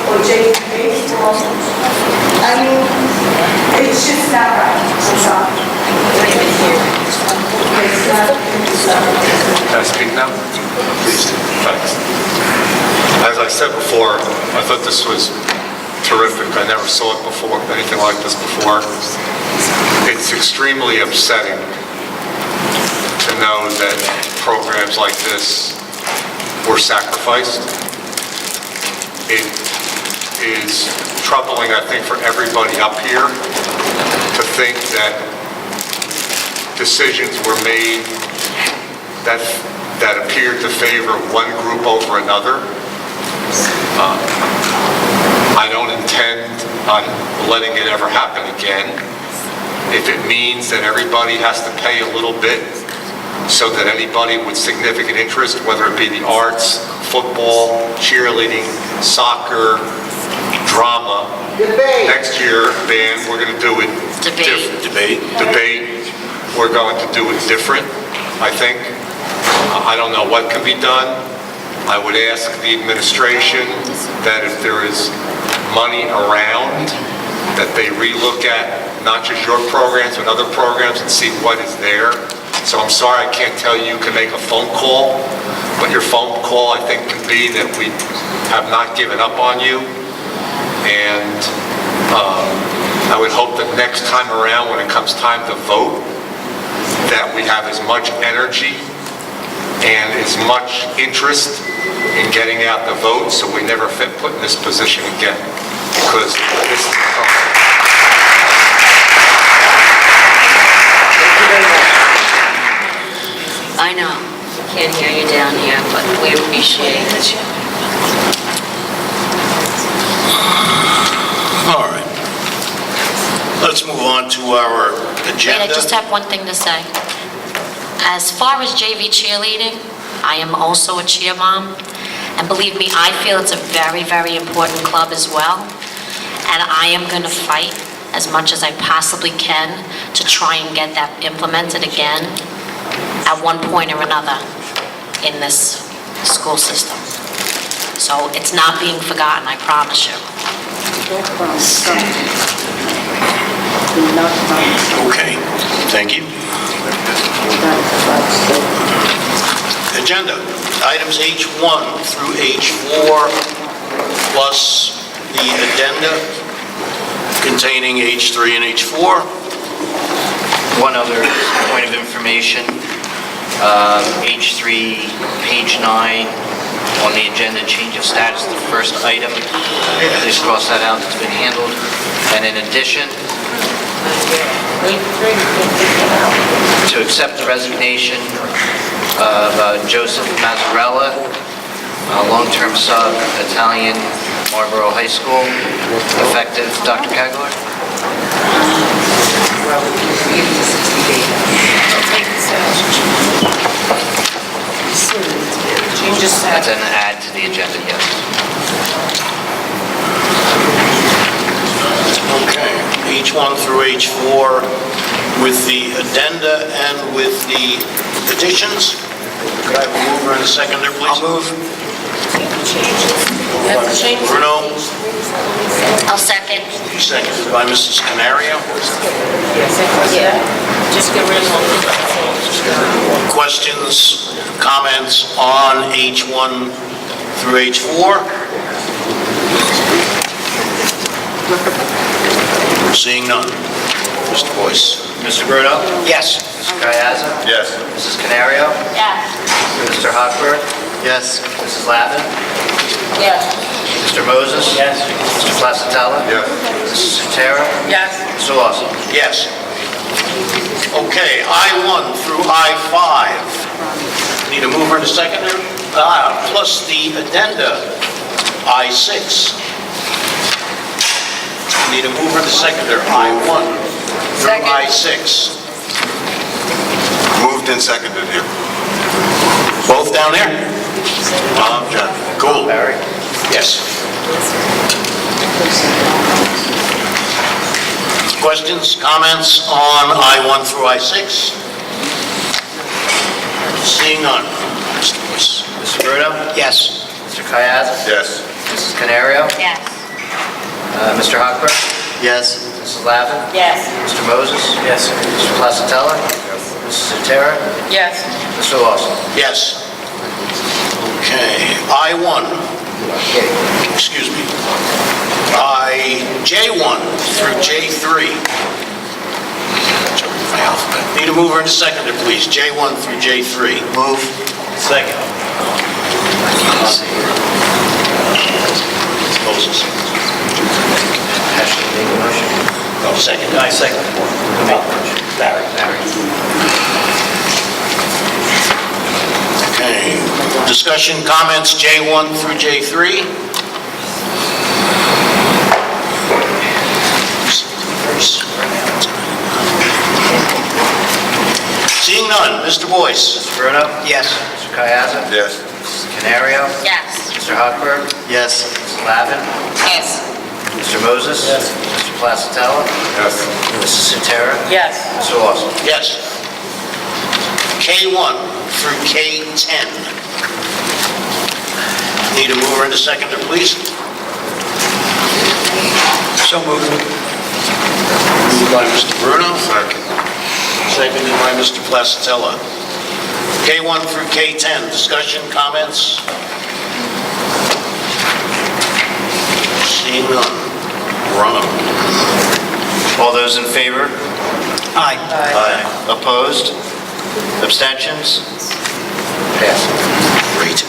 or JV baseball. I mean, it's just not right. I'm sorry. It's not. Can I speak now? Please. Thanks. As I said before, I thought this was terrific. I never saw it before, anything like this before. It's extremely upsetting to know that programs like this were sacrificed. It is troubling, I think, for everybody up here to think that decisions were made that appeared to favor one group over another. I don't intend on letting it ever happen again. If it means that everybody has to pay a little bit so that anybody with significant interest, whether it be the arts, football, cheerleading, soccer, drama, next year, band, we're going to do it debate. We're going to do it different, I think. I don't know what can be done. I would ask the administration that if there is money around, that they relook at not just your programs, but other programs and see what is there. So I'm sorry I can't tell you can make a phone call, but your phone call, I think, can be that we have not given up on you. And I would hope that next time around, when it comes time to vote, that we have as much energy and as much interest in getting out the vote so we never put in this position again. Because this is I know, can't hear you down here, but we appreciate it. All right. Let's move on to our agenda. Wait, I just have one thing to say. As far as JV cheerleading, I am also a cheer mom. And believe me, I feel it's a very, very important club as well. And I am going to fight as much as I possibly can to try and get that implemented again at one point or another in this school system. So it's not being forgotten, I promise you. Okay, thank you. Agenda, items H1 through H4, plus the addenda containing H3 and H4. One other point of information, H3, page 9, on the agenda, change of status, the first item. Please cross that out, it's been handled. And in addition, to accept the resignation of Joseph Mazzarella, long-term sub, Italian, Marlboro High School, effective, Dr. Caglor? That's an add to the agenda, yes. Okay, H1 through H4 with the addenda and with the additions. Could I have a mover and a seconder, please? I'll move. Bruno, I'll second. seconded by Mrs. Canario. Just get rid of Questions, comments on H1 through H4? Seeing none. Mr. Boyce. Mr. Bruno? Yes. Mr. Kayaza? yes. Mrs. Canario? Yes. Mr. Hochberg? Yes. Mrs. Lavin? Yes. Mr. Moses? Yes. Mr. Placatella? Yes. Mrs. Sotero? Yes. Mr. Lawson? Yes. Okay, I1 through I5. Need a mover and a seconder? Plus the addenda, I6. Need a mover and a seconder, I1 through I6. Moved and seconded here. Both down there? John. Cool. Barry? Yes. Questions, comments on I1 through I6? Seeing none. Mr. Boyce. Mr. Bruno? Yes. Mr. Kayaza? Yes. Mrs. Canario? Yes. Mr. Hochberg? Yes. Mrs. Lavin? Yes. Mr. Moses? Yes. Mr. Placatella? Yes. Mrs. Sotera? Yes. Mr. Lawson? Yes. Okay, I1, excuse me, J1 through J3. My alphabet. Need a mover and a seconder, please. J1 through J3. Move. Second. Moses. Actually, make a motion. No, second. I second. Barry. Okay, discussion, comments, J1 through J3? Seeing none, Mr. Boyce? Mr. Bruno? Yes. Mr. Kayasa? Yes. Mrs. Canario? Yes. Mr. Hochberg? Yes. Mrs. Lavin? Yes. Mr. Moses? Yes. Mr. Placatella? Yes. Mrs. Sotera? Yes. Mr. Lawson? Yes. K1 through K10. Need a mover and a seconder, please? So moved. Moved by Mr. Bruno. Second. Seconded by Mr. Placatella. K1 through K10, discussion, comments? Seeing none. Run them. All those in favor? Aye. Opposed? Abstentions? Passed. Great.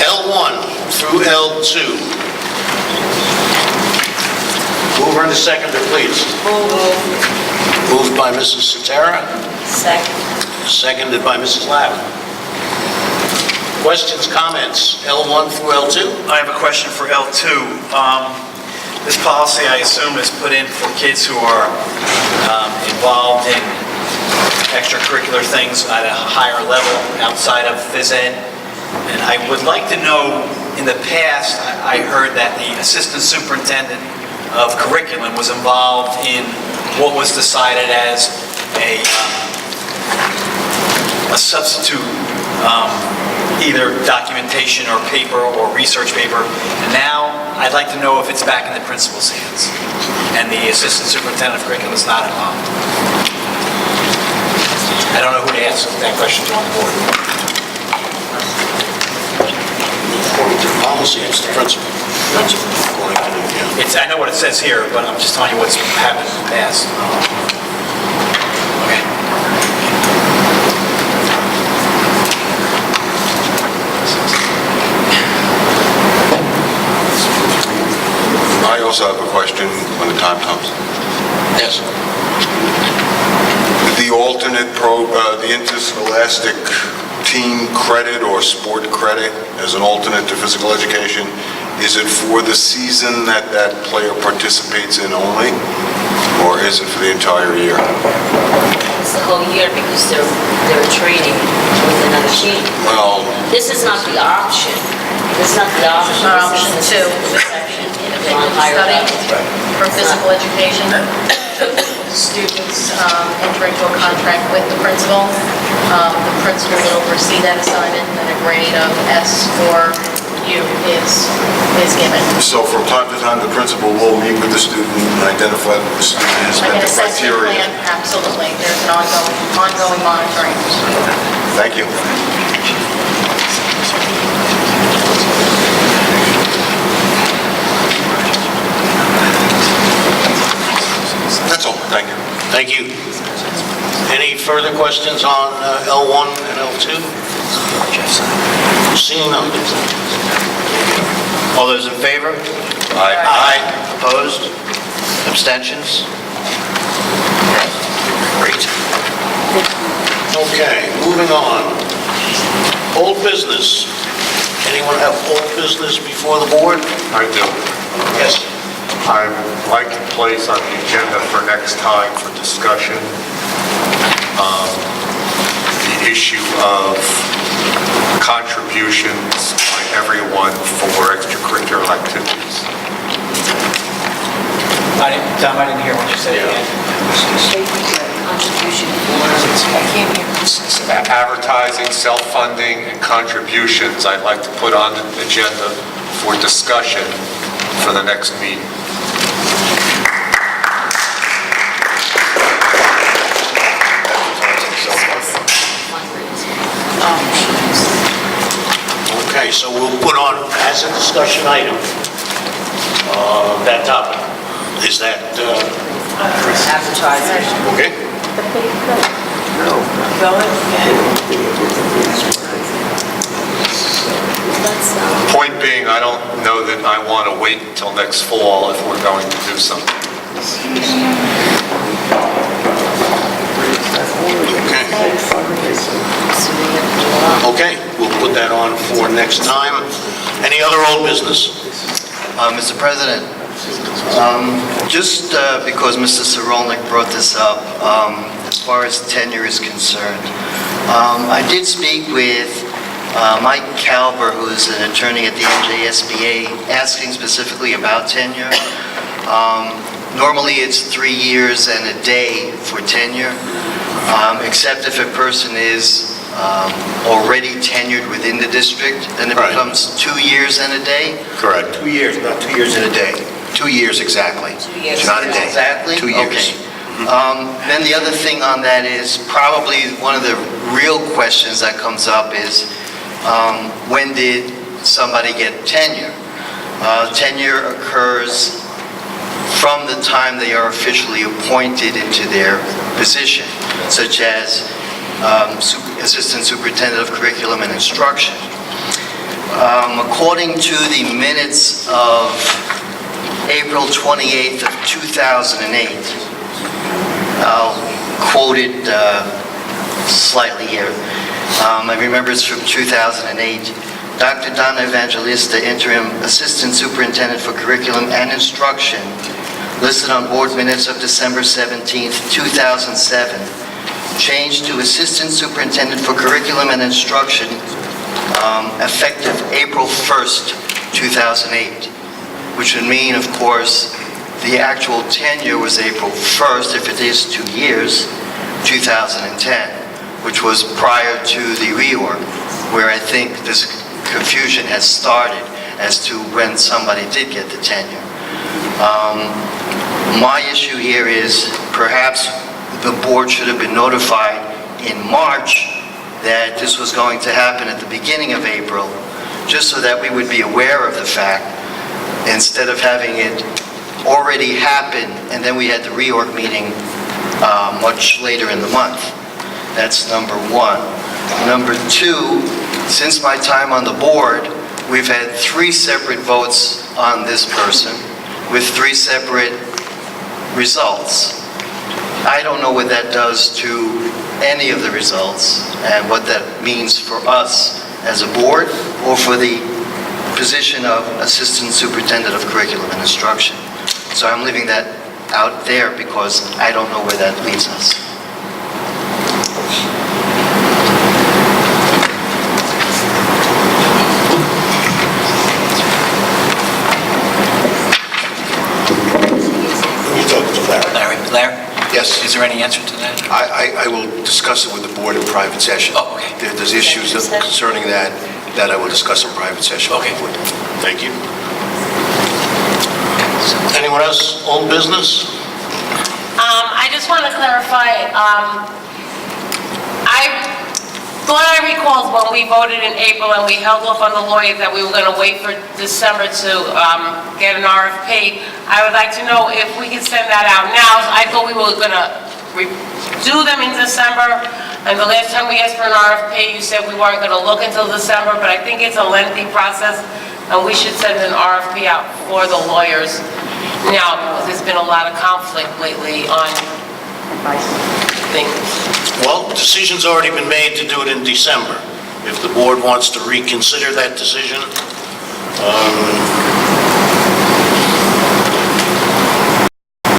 L1 through L2. Mover and a seconder, please. Moved by Mrs. Sotera, Second. seconded by Mrs. Lavin. Questions, comments, L1 through L2? I have a question for L2. This policy, I assume, is put in for kids who are involved in extracurricular things at a higher level outside of phys ed. And I would like to know, in the past, I heard that the assistant superintendent of curriculum was involved in what was decided as a substitute, either documentation or paper or research paper. And now I'd like to know if it's back in the principal's hands and the assistant superintendent of curriculum is not involved. I don't know who to ask that question to on the board. According to the policy, it's the principal. According to the, yeah. I know what it says here, but I'm just telling you what's happened in the past. Okay. I also have a question when the time comes. Yes. The alternate the interscholastic team credit or sport credit as an alternate to physical education, is it for the season that that player participates in only? Or is it for the entire year? It's the whole year because they're training with another team. Well, This is not the option. This is not the option. Option This two. is the exception. If they On can higher study level. for physical education, students enter into a contract with the principal. The principal will oversee that assignment, and a grade of S or U is given. so from time to time, the principal will meet with the student and identify that the student has Like met an the assessment criteria. plan, absolutely. There's an ongoing monitoring. Thank you. That's all, thank you. Thank you. Any further questions on L1 and L2? Seeing none. All those in favor? Aye. Opposed? Abstentions? Great. Okay, moving on. Old business. Anyone have old business before the board? I do. Yes. I'd like to place on the agenda for next time for discussion, the issue of contributions by everyone for extracurricular activities. Tom, I didn't hear what you said again. Contribution for... Advertising, self-funding, and contributions, I'd like to put on the agenda for discussion for the next meeting. Okay, so we'll put on as a discussion item, that topic. Is that, Advertising. okay? Point being, I don't know that I want to wait until next fall if we're going to do something. Okay, we'll put that on for next time. Any other old business? Mr. President, just because Mr. Sarolnik brought this up, as far as tenure is concerned, I did speak with Mike Kalber, who is an attorney at the NJSBA, asking specifically about tenure. Normally, it's 3 years and a day for tenure, except if a person is already tenured within the district, then it Right. becomes 2 years and a day. Correct. 2 years, not 2 years in a day. 2 years exactly. 2 years. Not a day. Exactly? 2 years. Okay. Then the other thing on that is, probably one of the real questions that comes up is, when did somebody get tenure? Tenure occurs from the time they are officially appointed into their position, such as Assistant Superintendent of Curriculum and Instruction. According to the minutes of April 28th of 2008, I'll quote it slightly here. I remember it's from 2008. Dr. Donna Evangelista, Interim Assistant Superintendent for Curriculum and Instruction, listed on board minutes of December 17th, 2007, changed to Assistant Superintendent for Curriculum and Instruction, effective April 1st, 2008, which would mean, of course, the actual tenure was April 1st, if it is 2 years, 2010, which was prior to the reorg, where I think this confusion has started as to when somebody did get the tenure. My issue here is perhaps the board should have been notified in March that this was going to happen at the beginning of April, just so that we would be aware of the fact, instead of having it already happen, and then we had the reorg meeting much later in the month. That's number one. Number two, since my time on the board, we've had 3 separate votes on this person with 3 separate results. I don't know what that does to any of the results and what that means for us as a board or for the position of Assistant Superintendent of Curriculum and Instruction. So I'm leaving that out there because I don't know where that leaves us. You talk to Larry. Larry? Yes. Is there any answer to that? I will discuss it with the board in private session. Oh, okay. There's issues concerning that I will discuss in private session. Okay. Thank you. Anyone else, old business? I just want to clarify, I thought I recalled when we voted in April and we held off on the lawyer that we were going to wait for December to get an RFP. I would like to know if we could send that out now. I thought we were going to do them in December, and the last time we asked for an RFP, you said we weren't going to look until December, but I think it's a lengthy process, and we should send an RFP out for the lawyers now, because there's been a lot of conflict lately on things. Well, decision's already been made to do it in December. If the board wants to reconsider that decision,